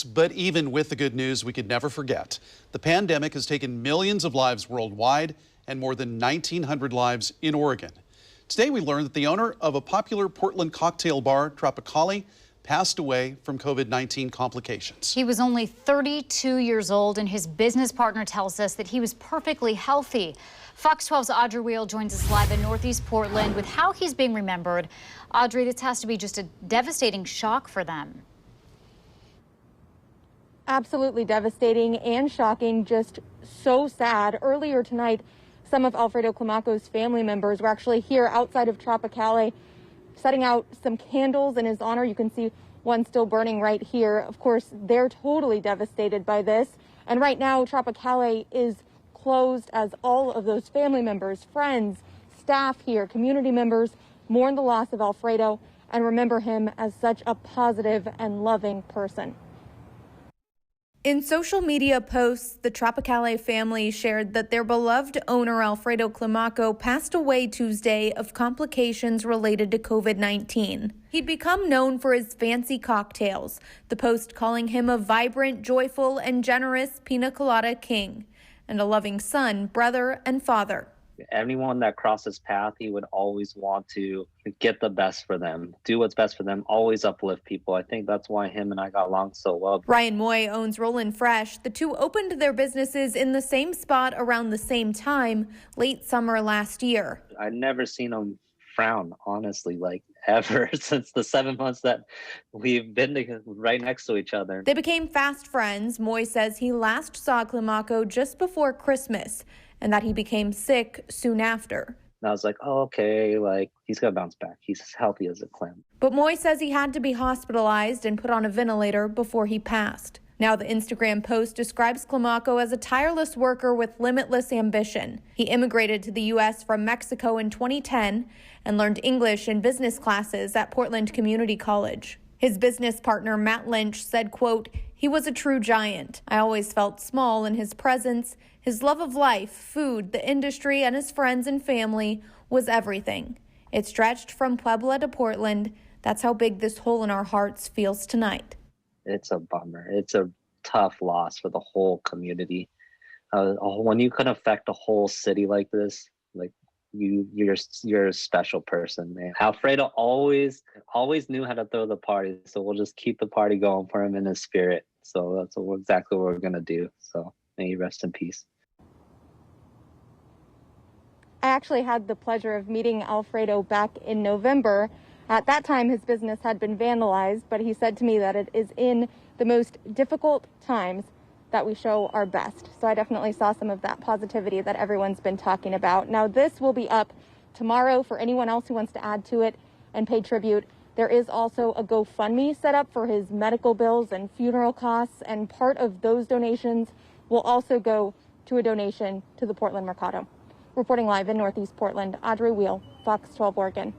But even with the good news, we could never forget. The pandemic has taken millions of lives worldwide and more than 1,900 lives in Oregon. Today we learned that the owner of a popular Portland cocktail bar, Tropicale, passed away from COVID-19 complications. He was only 32 years old, and his business partner tells us that he was perfectly healthy. Fox 12's Audrey Wheel joins us live in Northeast Portland with how he's being remembered. Audrey, this has to be just a devastating shock for them. Absolutely devastating and shocking, just so sad. Earlier tonight, some of Alfredo Climaco's family members were actually here outside of Tropicale, setting out some candles in his honor. You can see one still burning right here. Of course, they're totally devastated by this. And right now, Tropicale is closed as all of those family members, friends, staff here, community members mourn the loss of Alfredo and remember him as such a positive and loving person. In social media posts, the Tropicale family shared that their beloved owner, Alfredo Climaco, passed away Tuesday of complications related to COVID-19. He'd become known for his fancy cocktails, the post calling him a vibrant, joyful, and generous pina colada king, and a loving son, brother, and father. Anyone that crossed his path, he would always want to get the best for them, do what's best for them, always uplift people. I think that's why him and I got along so well. Ryan Moy owns Rollin' Fresh. The two opened their businesses in the same spot around the same time, late summer last year. I'd never seen him frown, honestly, like ever since the 7 months that we've been right next to each other. They became fast friends. Moy says he last saw Climaco just before Christmas, and that he became sick soon after. And I was like, oh, okay, like he's gonna bounce back. He's as healthy as a clam. But Moy says he had to be hospitalized and put on a ventilator before he passed. Now the Instagram post describes Climaco as a tireless worker with limitless ambition. He immigrated to the U.S. from Mexico in 2010 and learned English in business classes at Portland Community College. His business partner, Matt Lynch, said, quote, "He was a true giant. I always felt small in his presence. His love of life, food, the industry, and his friends and family was everything. It stretched from Puebla to Portland. That's how big this hole in our hearts feels tonight." It's a bummer. It's a tough loss for the whole community. When you can affect a whole city like this, like you're a special person, man. Alfredo always knew how to throw the party, so we'll just keep the party going for him in his spirit. So that's exactly what we're gonna do. So may he rest in peace. I actually had the pleasure of meeting Alfredo back in November. At that time, his business had been vandalized, but he said to me that it is in the most difficult times that we show our best. So I definitely saw some of that positivity that everyone's been talking about. Now, this will be up tomorrow for anyone else who wants to add to it and pay tribute. There is also a GoFundMe set up for his medical bills and funeral costs, and part of those donations will also go to a donation to the Portland Mercado. Reporting live in Northeast Portland, Audrey Wheel, Fox 12 Oregon.